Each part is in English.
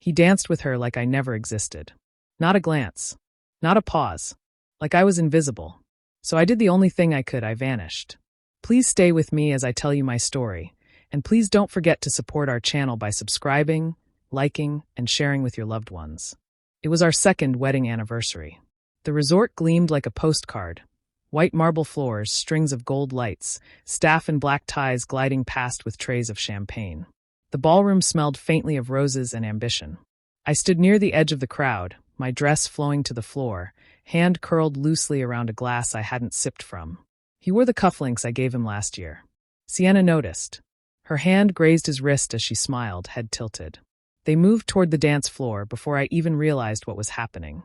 He danced with her like I never existed. Not a glance. Not a pause. Like I was invisible. So I did the only thing I could. I vanished. Please stay with me as I tell you my story, and please don't forget to support our channel by subscribing, liking, and sharing with your loved ones. It was our second wedding anniversary. The resort gleamed like a postcard. White marble floors, strings of gold lights, staff in black ties gliding past with trays of champagne. The ballroom smelled faintly of roses and ambition. I stood near the edge of the crowd, my dress flowing to the floor, hand curled loosely around a glass I hadn't sipped from. He wore the cufflinks I gave him last year. Sienna noticed. Her hand grazed his wrist as she smiled, head tilted. They moved toward the dance floor before I even realized what was happening.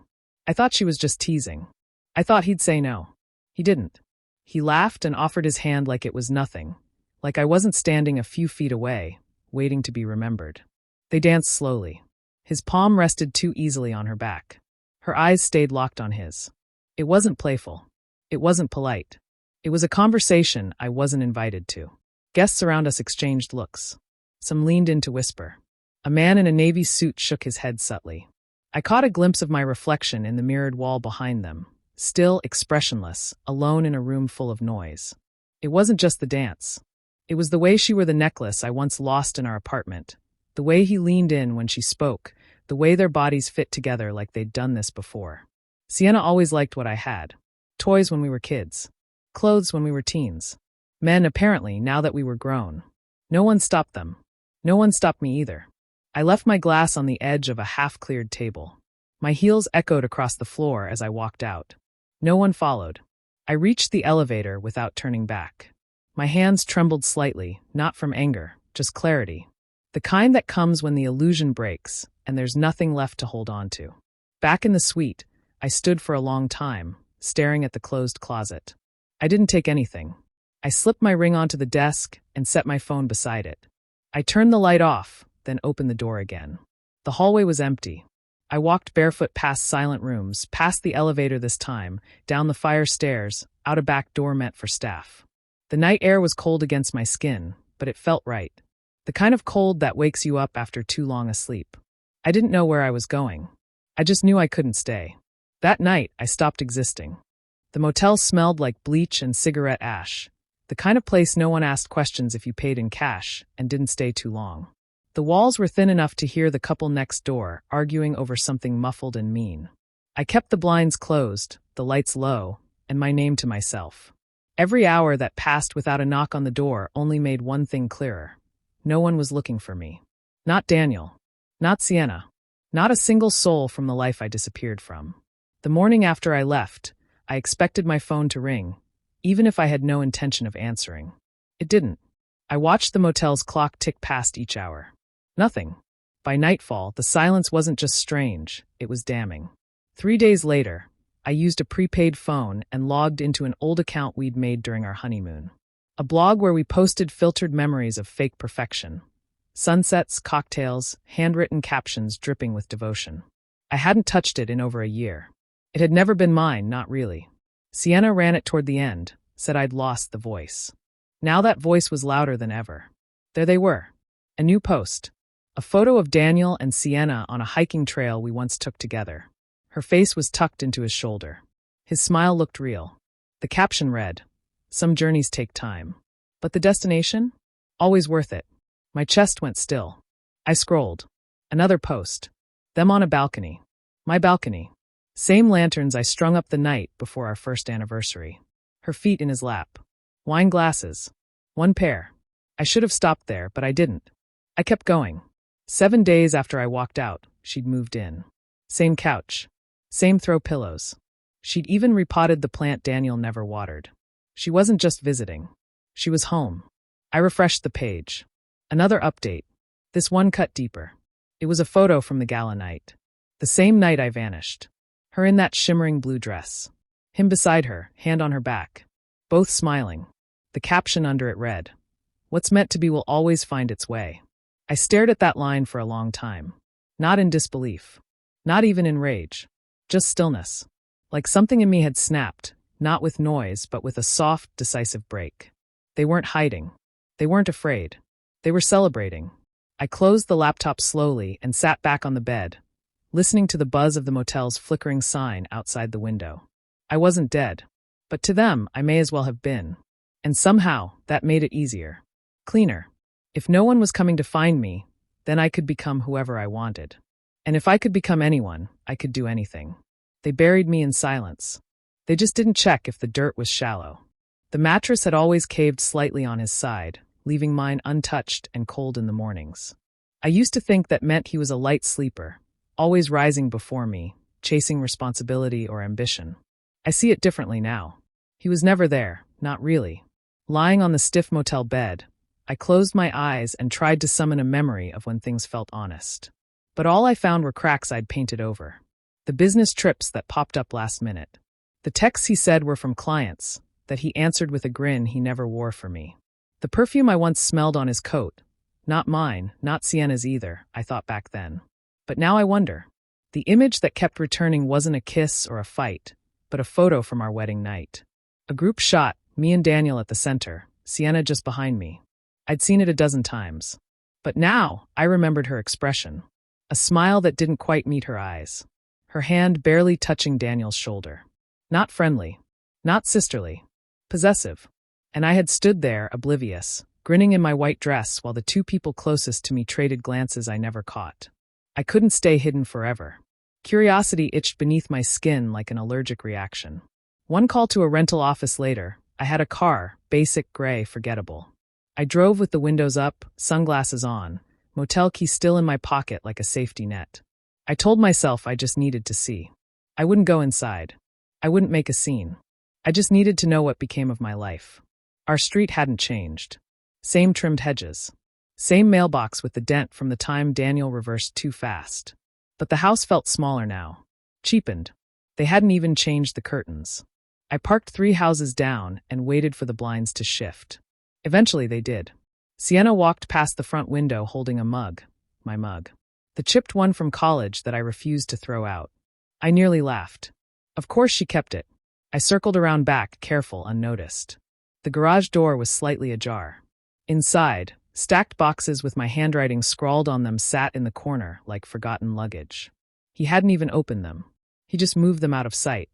I thought she was just teasing. I thought he'd say no. He didn't. He laughed and offered his hand like it was nothing, like I wasn't standing a few feet away, waiting to be remembered. They danced slowly. His palm rested too easily on her back. Her eyes stayed locked on his. It wasn't playful. It wasn't polite. It was a conversation I wasn't invited to. Guests around us exchanged looks. Some leaned in to whisper. A man in a navy suit shook his head subtly. I caught a glimpse of my reflection in the mirrored wall behind them, still expressionless, alone in a room full of noise. It wasn't just the dance. It was the way she wore the necklace I once lost in our apartment, the way he leaned in when she spoke, the way their bodies fit together like they'd done this before. Sienna always liked what I had. Toys when we were kids. Clothes when we were teens. Men, apparently, now that we were grown. No one stopped them. No one stopped me either. I left my glass on the edge of a half-cleared table. My heels echoed across the floor as I walked out. No one followed. I reached the elevator without turning back. My hands trembled slightly, not from anger, just clarity. The kind that comes when the illusion breaks and there's nothing left to hold on to. Back in the suite, I stood for a long time, staring at the closed closet. I didn't take anything. I slipped my ring onto the desk and set my phone beside it. I turned the light off, then opened the door again. The hallway was empty. I walked barefoot past silent rooms, past the elevator this time, down the fire stairs, out a back door meant for staff. The night air was cold against my skin, but it felt right. The kind of cold that wakes you up after too long asleep. I didn't know where I was going. I just knew I couldn't stay. That night, I stopped existing. The motel smelled like bleach and cigarette ash, the kind of place no one asked questions if you paid in cash and didn't stay too long. The walls were thin enough to hear the couple next door arguing over something muffled and mean. I kept the blinds closed, the lights low, and my name to myself. Every hour that passed without a knock on the door only made one thing clearer. No one was looking for me. Not Daniel. Not Sienna. Not a single soul from the life I disappeared from. The morning after I left, I expected my phone to ring, even if I had no intention of answering. It didn't. I watched the motel's clock tick past each hour. Nothing. By nightfall, the silence wasn't just strange, it was damning. 3 days later, I used a prepaid phone and logged into an old account we'd made during our honeymoon. A blog where we posted filtered memories of fake perfection. Sunsets, cocktails, handwritten captions dripping with devotion. I hadn't touched it in over a year. It had never been mine, not really. Sienna ran it toward the end, said I'd lost the voice. Now that voice was louder than ever. There they were. A new post. A photo of Daniel and Sienna on a hiking trail we once took together. Her face was tucked into his shoulder. His smile looked real. The caption read, "Some journeys take time. But the destination? Always worth it." My chest went still. I scrolled. Another post. Them on a balcony. My balcony. Same lanterns I strung up the night before our first anniversary. Her feet in his lap. Wine glasses. 1 pair. I should have stopped there, but I didn't. I kept going. 7 days after I walked out, she'd moved in. Same couch. Same throw pillows. She'd even repotted the plant Daniel never watered. She wasn't just visiting. She was home. I refreshed the page. Another update. This one cut deeper. It was a photo from the gala night. The same night I vanished. Her in that shimmering blue dress. Him beside her, hand on her back. Both smiling. The caption under it read, "What's meant to be will always find its way." I stared at that line for a long time. Not in disbelief. Not even in rage. Just stillness. Like something in me had snapped, not with noise, but with a soft, decisive break. They weren't hiding. They weren't afraid. They were celebrating. I closed the laptop slowly and sat back on the bed, listening to the buzz of the motel's flickering sign outside the window. I wasn't dead, but to them, I may as well have been. And somehow, that made it easier. Cleaner. If no one was coming to find me, then I could become whoever I wanted. And if I could become anyone, I could do anything. They buried me in silence. They just didn't check if the dirt was shallow. The mattress had always caved slightly on his side, leaving mine untouched and cold in the mornings. I used to think that meant he was a light sleeper, always rising before me, chasing responsibility or ambition. I see it differently now. He was never there, not really. Lying on the stiff motel bed, I closed my eyes and tried to summon a memory of when things felt honest. But all I found were cracks I'd painted over. The business trips that popped up last minute. The texts he said were from clients, that he answered with a grin he never wore for me. The perfume I once smelled on his coat. Not mine, not Sienna's either, I thought back then. But now I wonder. The image that kept returning wasn't a kiss or a fight, but a photo from our wedding night. A group shot, me and Daniel at the center, Sienna just behind me. I'd seen it a dozen times. But now, I remembered her expression. A smile that didn't quite meet her eyes. Her hand barely touching Daniel's shoulder. Not friendly. Not sisterly. Possessive. And I had stood there, oblivious, grinning in my white dress while the two people closest to me traded glances I never caught. I couldn't stay hidden forever. Curiosity itched beneath my skin like an allergic reaction. One call to a rental office later, I had a car, basic, gray, forgettable. I drove with the windows up, sunglasses on, motel key still in my pocket like a safety net. I told myself I just needed to see. I wouldn't go inside. I wouldn't make a scene. I just needed to know what became of my life. Our street hadn't changed. Same trimmed hedges. Same mailbox with the dent from the time Daniel reversed too fast. But the house felt smaller now. Cheapened. They hadn't even changed the curtains. I parked 3 houses down and waited for the blinds to shift. Eventually they did. Sienna walked past the front window holding a mug. My mug. The chipped one from college that I refused to throw out. I nearly laughed. Of course she kept it. I circled around back, careful, unnoticed. The garage door was slightly ajar. Inside, stacked boxes with my handwriting scrawled on them sat in the corner like forgotten luggage. He hadn't even opened them. He just moved them out of sight,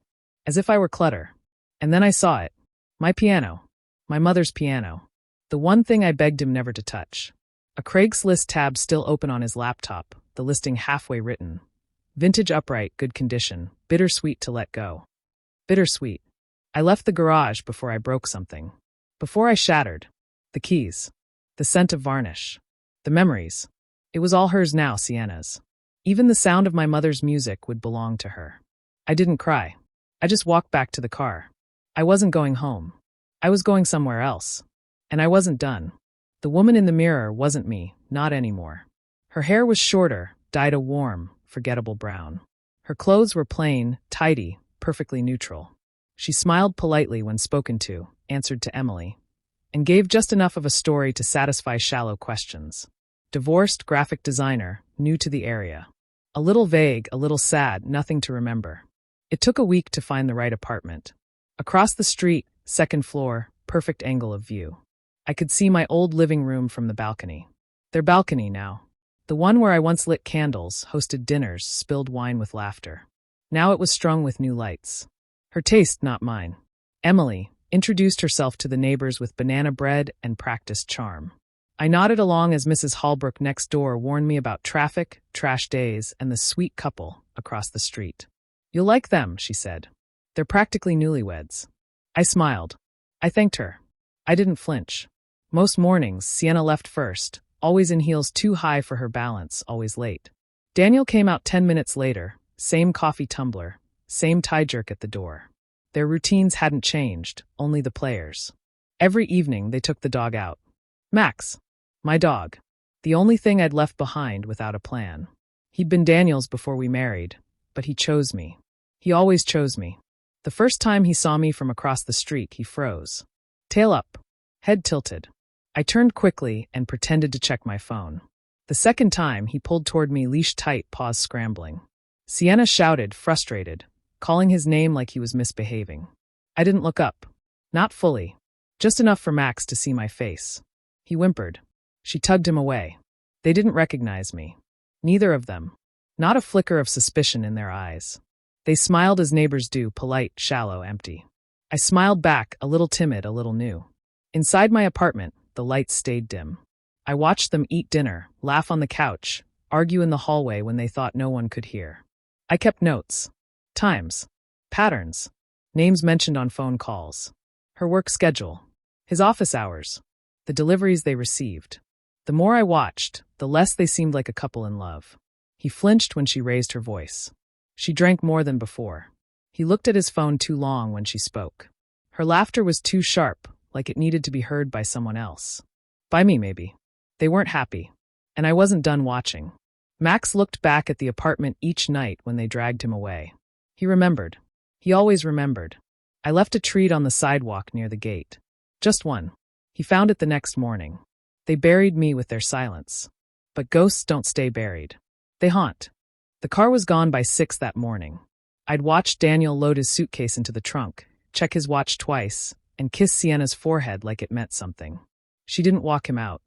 as if I were clutter. And then I saw it. My piano. My mother's piano. The one thing I begged him never to touch. A Craigslist tab still open on his laptop, the listing halfway written. Vintage upright, good condition, bittersweet to let go. Bittersweet. I left the garage before I broke something. Before I shattered. The keys. The scent of varnish. The memories. It was all hers now, Sienna's. Even the sound of my mother's music would belong to her. I didn't cry. I just walked back to the car. I wasn't going home. I was going somewhere else. And I wasn't done. The woman in the mirror wasn't me, not anymore. Her hair was shorter, dyed a warm, forgettable brown. Her clothes were plain, tidy, perfectly neutral. She smiled politely when spoken to, answered to Emily, and gave just enough of a story to satisfy shallow questions. Divorced graphic designer, new to the area. A little vague, a little sad, nothing to remember. It took a week to find the right apartment. Across the street, 2nd floor, perfect angle of view. I could see my old living room from the balcony. Their balcony now. The one where I once lit candles, hosted dinners, spilled wine with laughter. Now it was strung with new lights. Her taste, not mine. Emily introduced herself to the neighbors with banana bread and practiced charm. I nodded along as Mrs. Hallbrook next door warned me about traffic, trash days, and the sweet couple across the street. You'll like them, she said. They're practically newlyweds. I smiled. I thanked her. I didn't flinch. Most mornings, Sienna left first, always in heels too high for her balance, always late. Daniel came out 10 minutes later, same coffee tumbler, same tie jerk at the door. Their routines hadn't changed, only the players. Every evening they took the dog out. Max. My dog. The only thing I'd left behind without a plan. He'd been Daniel's before we married, but he chose me. He always chose me. The first time he saw me from across the street, he froze. Tail up. Head tilted. I turned quickly and pretended to check my phone. The second time, he pulled toward me leash tight, paws scrambling. Sienna shouted, frustrated, calling his name like he was misbehaving. I didn't look up. Not fully. Just enough for Max to see my face. He whimpered. She tugged him away. They didn't recognize me. Neither of them. Not a flicker of suspicion in their eyes. They smiled as neighbors do, polite, shallow, empty. I smiled back, a little timid, a little new. Inside my apartment, the lights stayed dim. I watched them eat dinner, laugh on the couch, argue in the hallway when they thought no one could hear. I kept notes. Times. Patterns. Names mentioned on phone calls. Her work schedule. His office hours. The deliveries they received. The more I watched, the less they seemed like a couple in love. He flinched when she raised her voice. She drank more than before. He looked at his phone too long when she spoke. Her laughter was too sharp, like it needed to be heard by someone else. By me, maybe. They weren't happy. And I wasn't done watching. Max looked back at the apartment each night when they dragged him away. He remembered. He always remembered. I left a treat on the sidewalk near the gate. Just one. He found it the next morning. They buried me with their silence. But ghosts don't stay buried. They haunt. The car was gone by 6 that morning. I'd watched Daniel load his suitcase into the trunk, check his watch twice, and kiss Sienna's forehead like it meant something. She didn't walk him out.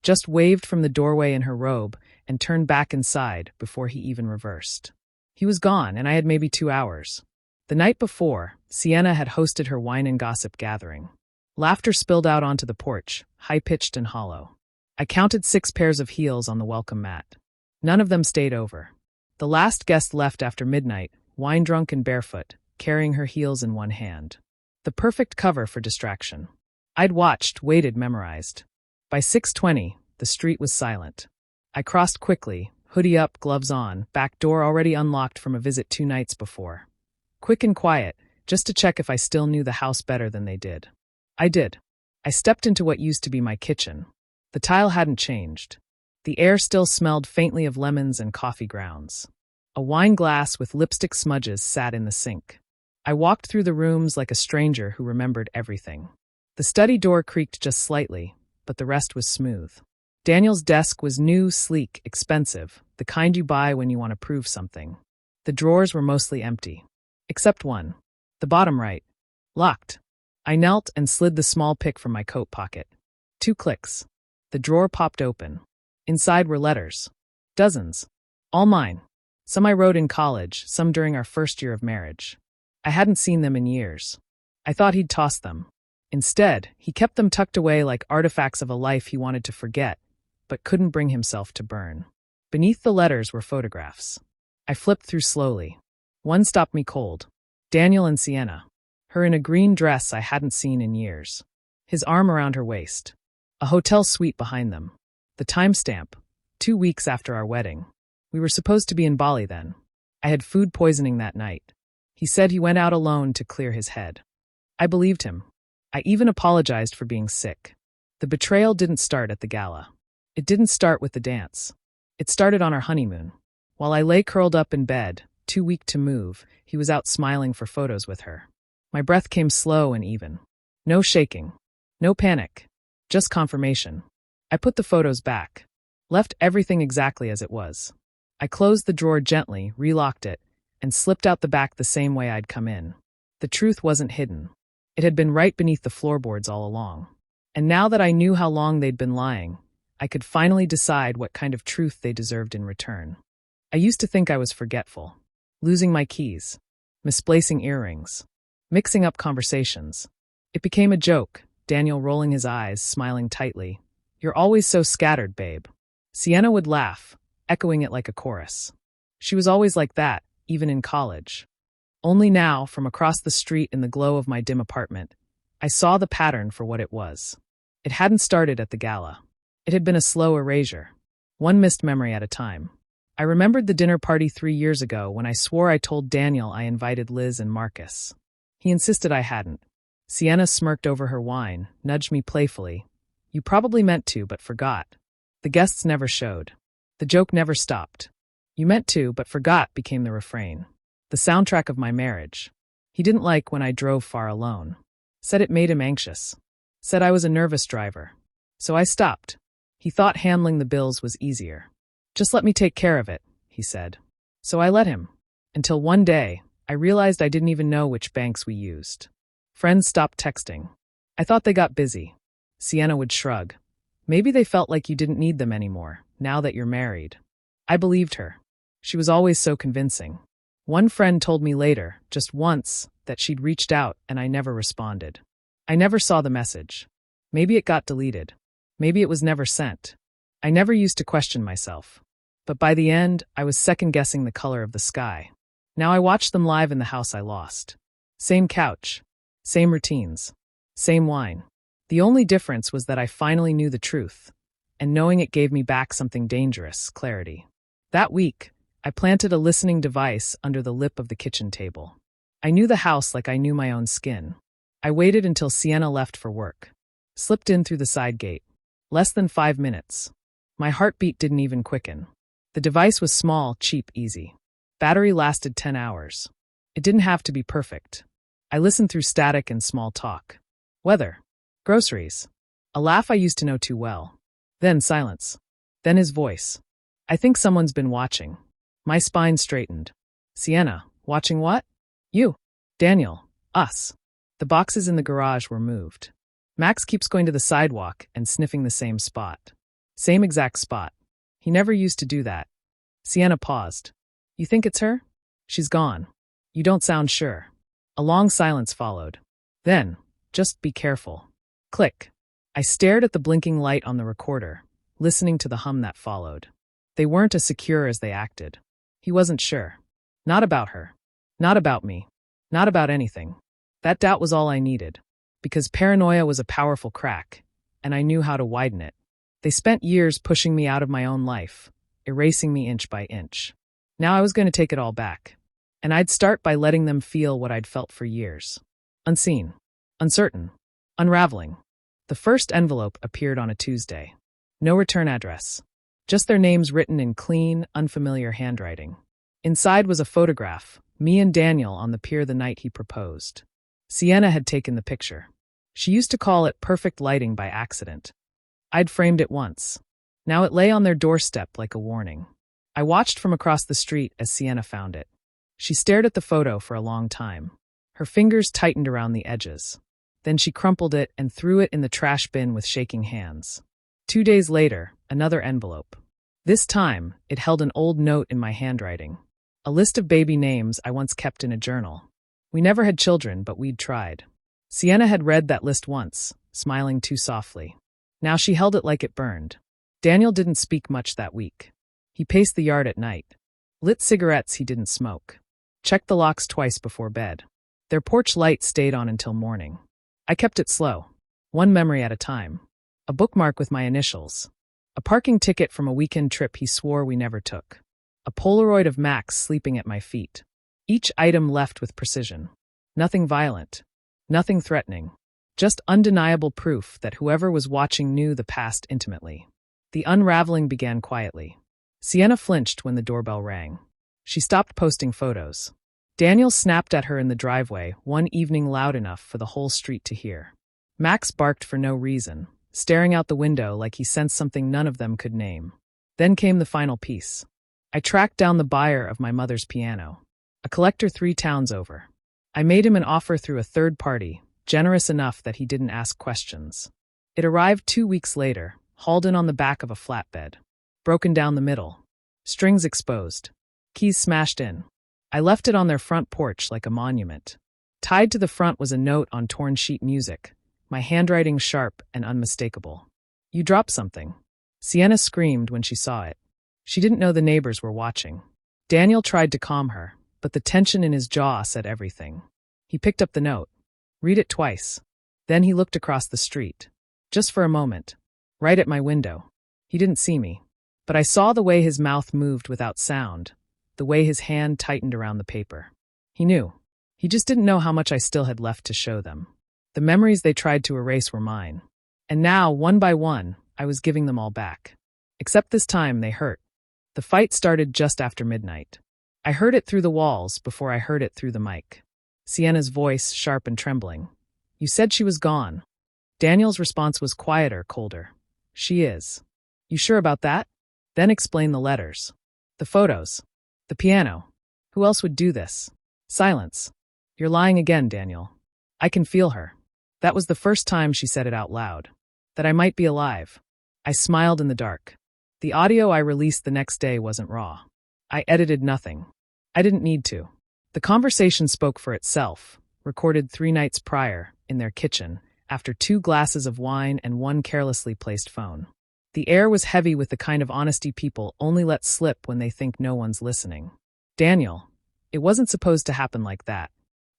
Just waved from the doorway in her robe and turned back inside before he even reversed. He was gone, and I had maybe 2 hours. The night before, Sienna had hosted her wine and gossip gathering. Laughter spilled out onto the porch, high-pitched and hollow. I counted 6 pairs of heels on the welcome mat. None of them stayed over. The last guest left after midnight, wine-drunk and barefoot, carrying her heels in one hand. The perfect cover for distraction. I'd watched, waited, memorized. By 6:20, the street was silent. I crossed quickly, hoodie up, gloves on, back door already unlocked from a visit 2 nights before. Quick and quiet, just to check if I still knew the house better than they did. I did. I stepped into what used to be my kitchen. The tile hadn't changed. The air still smelled faintly of lemons and coffee grounds. A wine glass with lipstick smudges sat in the sink. I walked through the rooms like a stranger who remembered everything. The study door creaked just slightly, but the rest was smooth. Daniel's desk was new, sleek, expensive, the kind you buy when you want to prove something. The drawers were mostly empty. Except one. The bottom right. Locked. I knelt and slid the small pick from my coat pocket. 2 clicks. The drawer popped open. Inside were letters. Dozens. All mine. Some I wrote in college, some during our first year of marriage. I hadn't seen them in years. I thought he'd toss them. Instead, he kept them tucked away like artifacts of a life he wanted to forget, but couldn't bring himself to burn. Beneath the letters were photographs. I flipped through slowly. One stopped me cold. Daniel and Sienna. Her in a green dress I hadn't seen in years. His arm around her waist. A hotel suite behind them. The timestamp. 2 weeks after our wedding. We were supposed to be in Bali then. I had food poisoning that night. He said he went out alone to clear his head. I believed him. I even apologized for being sick. The betrayal didn't start at the gala. It didn't start with the dance. It started on our honeymoon. While I lay curled up in bed, too weak to move, he was out smiling for photos with her. My breath came slow and even. No shaking. No panic. Just confirmation. I put the photos back. Left everything exactly as it was. I closed the drawer gently, relocked it, and slipped out the back the same way I'd come in. The truth wasn't hidden. It had been right beneath the floorboards all along. And now that I knew how long they'd been lying, I could finally decide what kind of truth they deserved in return. I used to think I was forgetful. Losing my keys. Misplacing earrings. Mixing up conversations. It became a joke, Daniel rolling his eyes, smiling tightly. You're always so scattered, babe. Sienna would laugh, echoing it like a chorus. She was always like that, even in college. Only now, from across the street in the glow of my dim apartment, I saw the pattern for what it was. It hadn't started at the gala. It had been a slow erasure. One missed memory at a time. I remembered the dinner party 3 years ago when I swore I told Daniel I invited Liz and Marcus. He insisted I hadn't. Sienna smirked over her wine, nudged me playfully. You probably meant to, but forgot. The guests never showed. The joke never stopped. You meant to, but forgot became the refrain. The soundtrack of my marriage. He didn't like when I drove far alone. Said it made him anxious. Said I was a nervous driver. So I stopped. He thought handling the bills was easier. Just let me take care of it, he said. So I let him. Until one day, I realized I didn't even know which banks we used. Friends stopped texting. I thought they got busy. Sienna would shrug. Maybe they felt like you didn't need them anymore, now that you're married." I believed her. She was always so convincing. One friend told me later, just once, that she'd reached out and I never responded. I never saw the message. Maybe it got deleted. Maybe it was never sent. I never used to question myself. But by the end, I was second-guessing the color of the sky. Now I watched them live in the house I lost. Same couch. Same routines. Same wine. The only difference was that I finally knew the truth, and knowing it gave me back something dangerous, clarity. That week, I planted a listening device under the lip of the kitchen table. I knew the house like I knew my own skin. I waited until Sienna left for work. Slipped in through the side gate. Less than 5 minutes. My heartbeat didn't even quicken. The device was small, cheap, easy. Battery lasted 10 hours. It didn't have to be perfect. I listened through static and small talk. Weather. Groceries. A laugh I used to know too well. Then silence. Then his voice. "I think someone's been watching." My spine straightened. "Sienna, watching what?" "You. Daniel. Us." The boxes in the garage were moved. Max keeps going to the sidewalk and sniffing the same spot. Same exact spot. He never used to do that. Sienna paused. "You think it's her?" "She's gone." "You don't sound sure." A long silence followed. Then, "Just be careful." Click. I stared at the blinking light on the recorder, listening to the hum that followed. They weren't as secure as they acted. He wasn't sure. Not about her. Not about me. Not about anything. That doubt was all I needed. Because paranoia was a powerful crack, and I knew how to widen it. They spent years pushing me out of my own life, erasing me inch by inch. Now I was going to take it all back. And I'd start by letting them feel what I'd felt for years. Unseen. Uncertain. Unraveling. The first envelope appeared on a Tuesday. No return address. Just their names written in clean, unfamiliar handwriting. Inside was a photograph, me and Daniel on the pier the night he proposed. Sienna had taken the picture. She used to call it perfect lighting by accident. I'd framed it once. Now it lay on their doorstep like a warning. I watched from across the street as Sienna found it. She stared at the photo for a long time. Her fingers tightened around the edges. Then she crumpled it and threw it in the trash bin with shaking hands. 2 days later, another envelope. This time, it held an old note in my handwriting. A list of baby names I once kept in a journal. We never had children, but we'd tried. Sienna had read that list once, smiling too softly. Now she held it like it burned. Daniel didn't speak much that week. He paced the yard at night. Lit cigarettes he didn't smoke. Checked the locks twice before bed. Their porch light stayed on until morning. I kept it slow. One memory at a time. A bookmark with my initials. A parking ticket from a weekend trip he swore we never took. A Polaroid of Max sleeping at my feet. Each item left with precision. Nothing violent. Nothing threatening. Just undeniable proof that whoever was watching knew the past intimately. The unraveling began quietly. Sienna flinched when the doorbell rang. She stopped posting photos. Daniel snapped at her in the driveway one evening loud enough for the whole street to hear. Max barked for no reason, staring out the window like he sensed something none of them could name. Then came the final piece. I tracked down the buyer of my mother's piano. A collector 3 towns over. I made him an offer through a third party, generous enough that he didn't ask questions. It arrived 2 weeks later, hauled in on the back of a flatbed. Broken down the middle. Strings exposed. Keys smashed in. I left it on their front porch like a monument. Tied to the front was a note on torn sheet music, my handwriting sharp and unmistakable. "You dropped something." Sienna screamed when she saw it. She didn't know the neighbors were watching. Daniel tried to calm her, but the tension in his jaw said everything. He picked up the note. Read it twice. Then he looked across the street. Just for a moment. Right at my window. He didn't see me. But I saw the way his mouth moved without sound, the way his hand tightened around the paper. He knew. He just didn't know how much I still had left to show them. The memories they tried to erase were mine. And now, one by one, I was giving them all back. Except this time, they hurt. The fight started just after midnight. I heard it through the walls before I heard it through the mic. Sienna's voice, sharp and trembling. "You said she was gone." Daniel's response was quieter, colder. "She is." "You sure about that?" Then explain the letters. The photos. The piano. Who else would do this? Silence. "You're lying again, Daniel." I can feel her. That was the first time she said it out loud. That I might be alive. I smiled in the dark. The audio I released the next day wasn't raw. I edited nothing. I didn't need to. The conversation spoke for itself, recorded 3 nights prior, in their kitchen, after 2 glasses of wine and 1 carelessly placed phone. The air was heavy with the kind of honesty people only let slip when they think no one's listening. Daniel, it wasn't supposed to happen like that.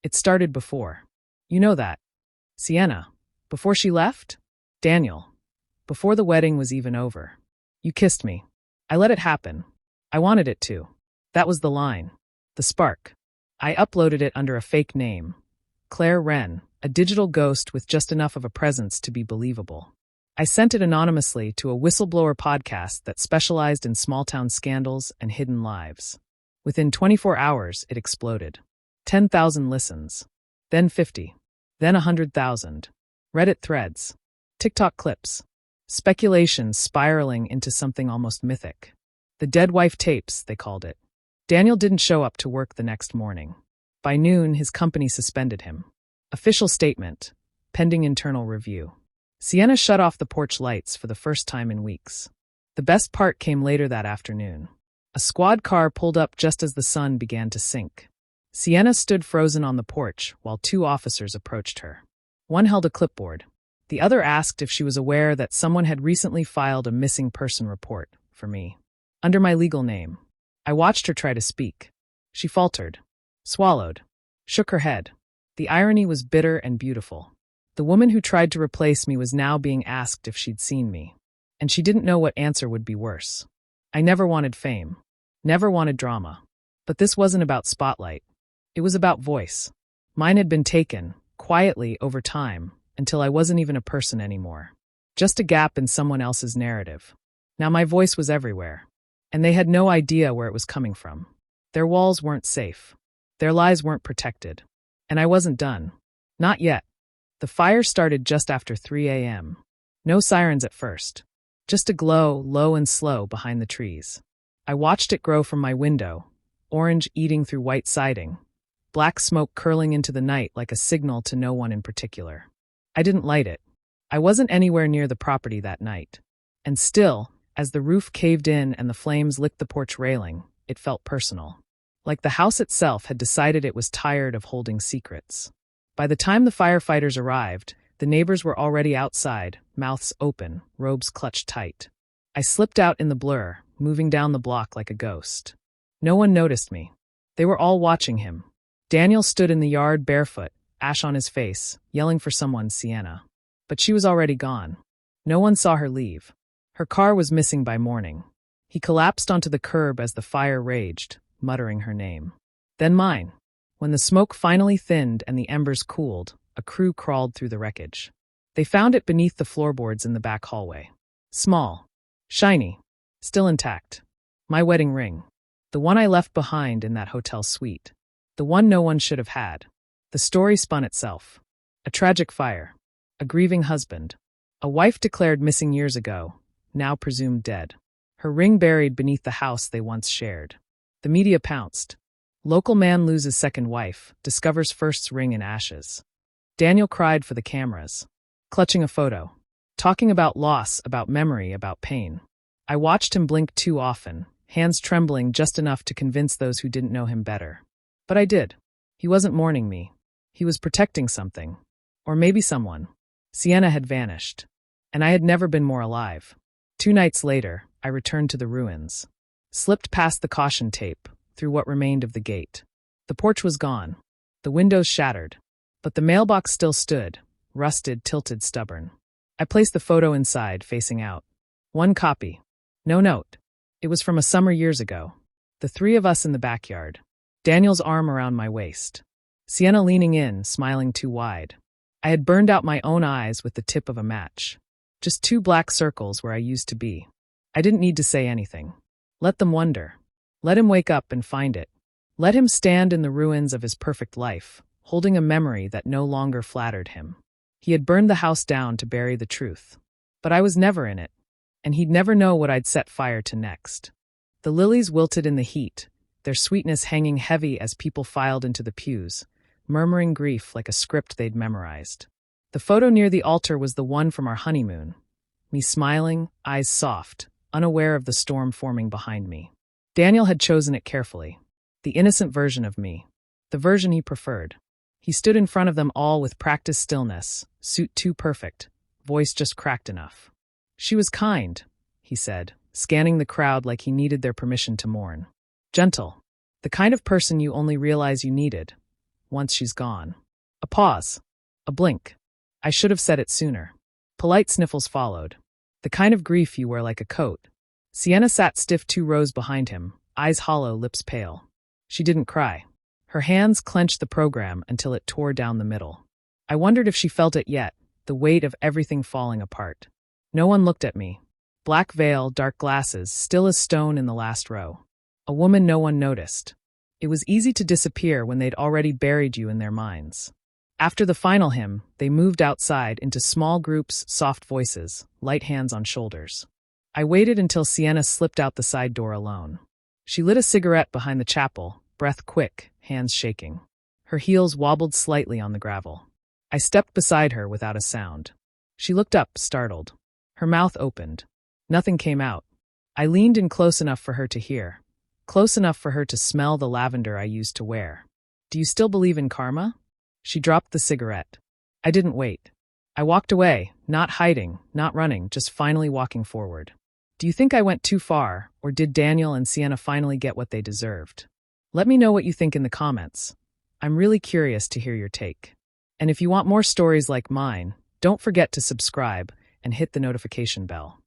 It started before. You know that. Sienna, before she left? Daniel, before the wedding was even over. You kissed me. I let it happen. I wanted it to. That was the line. The spark. I uploaded it under a fake name. Claire Wren, a digital ghost with just enough of a presence to be believable. I sent it anonymously to a whistleblower podcast that specialized in small-town scandals and hidden lives. Within 24 hours, it exploded. 10,000 listens. Then 50. Then 100,000. Reddit threads. TikTok clips. Speculation spiraling into something almost mythic. The dead wife tapes, they called it. Daniel didn't show up to work the next morning. By noon, his company suspended him. Official statement. Pending internal review. Sienna shut off the porch lights for the first time in weeks. The best part came later that afternoon. A squad car pulled up just as the sun began to sink. Sienna stood frozen on the porch while 2 officers approached her. One held a clipboard. The other asked if she was aware that someone had recently filed a missing person report for me. Under my legal name. I watched her try to speak. She faltered. Swallowed. Shook her head. The irony was bitter and beautiful. The woman who tried to replace me was now being asked if she'd seen me. And she didn't know what answer would be worse. I never wanted fame. Never wanted drama. But this wasn't about spotlight. It was about voice. Mine had been taken, quietly, over time, until I wasn't even a person anymore. Just a gap in someone else's narrative. Now my voice was everywhere. And they had no idea where it was coming from. Their walls weren't safe. Their lies weren't protected. And I wasn't done. Not yet. The fire started just after 3 a.m. No sirens at first. Just a glow, low and slow, behind the trees. I watched it grow from my window, orange eating through white siding, black smoke curling into the night like a signal to no one in particular. I didn't light it. I wasn't anywhere near the property that night. And still, as the roof caved in and the flames licked the porch railing, it felt personal. Like the house itself had decided it was tired of holding secrets. By the time the firefighters arrived, the neighbors were already outside, mouths open, robes clutched tight. I slipped out in the blur, moving down the block like a ghost. No one noticed me. They were all watching him. Daniel stood in the yard barefoot, ash on his face, yelling for someone, Sienna. But she was already gone. No one saw her leave. Her car was missing by morning. He collapsed onto the curb as the fire raged, muttering her name. Then mine. When the smoke finally thinned and the embers cooled, a crew crawled through the wreckage. They found it beneath the floorboards in the back hallway. Small. Shiny. Still intact. My wedding ring. The one I left behind in that hotel suite. The one no one should have had. The story spun itself. A tragic fire. A grieving husband. A wife declared missing years ago, now presumed dead. Her ring buried beneath the house they once shared. The media pounced. Local man loses second wife, discovers first's ring in ashes. Daniel cried for the cameras. Clutching a photo. Talking about loss, about memory, about pain. I watched him blink too often, hands trembling just enough to convince those who didn't know him better. But I did. He wasn't mourning me. He was protecting something. Or maybe someone. Sienna had vanished. And I had never been more alive. 2 nights later, I returned to the ruins. Slipped past the caution tape, through what remained of the gate. The porch was gone. The windows shattered. But the mailbox still stood, rusted, tilted, stubborn. I placed the photo inside, facing out. 1 copy. No note. It was from a summer years ago. The 3 of us in the backyard. Daniel's arm around my waist. Sienna leaning in, smiling too wide. I had burned out my own eyes with the tip of a match. Just 2 black circles where I used to be. I didn't need to say anything. Let them wonder. Let him wake up and find it. Let him stand in the ruins of his perfect life, holding a memory that no longer flattered him. He had burned the house down to bury the truth. But I was never in it. And he'd never know what I'd set fire to next. The lilies wilted in the heat, their sweetness hanging heavy as people filed into the pews, murmuring grief like a script they'd memorized. The photo near the altar was the one from our honeymoon. Me smiling, eyes soft, unaware of the storm forming behind me. Daniel had chosen it carefully. The innocent version of me. The version he preferred. He stood in front of them all with practiced stillness, suit too perfect, voice just cracked enough. She was kind, he said, scanning the crowd like he needed their permission to mourn. Gentle. The kind of person you only realize you needed, once she's gone. A pause. A blink. I should have said it sooner. Polite sniffles followed. The kind of grief you wear like a coat. Sienna sat stiff 2 rows behind him, eyes hollow, lips pale. She didn't cry. Her hands clenched the program until it tore down the middle. I wondered if she felt it yet, the weight of everything falling apart. No one looked at me. Black veil, dark glasses, still as stone in the last row. A woman no one noticed. It was easy to disappear when they'd already buried you in their minds. After the final hymn, they moved outside into small groups, soft voices, light hands on shoulders. I waited until Sienna slipped out the side door alone. She lit a cigarette behind the chapel, breath quick, hands shaking. Her heels wobbled slightly on the gravel. I stepped beside her without a sound. She looked up, startled. Her mouth opened. Nothing came out. I leaned in close enough for her to hear. Close enough for her to smell the lavender I used to wear. Do you still believe in karma? She dropped the cigarette. I didn't wait. I walked away, not hiding, not running, just finally walking forward. Do you think I went too far, or did Daniel and Sienna finally get what they deserved? Let me know what you think in the comments. I'm really curious to hear your take. And if you want more stories like mine, don't forget to subscribe and hit the notification bell.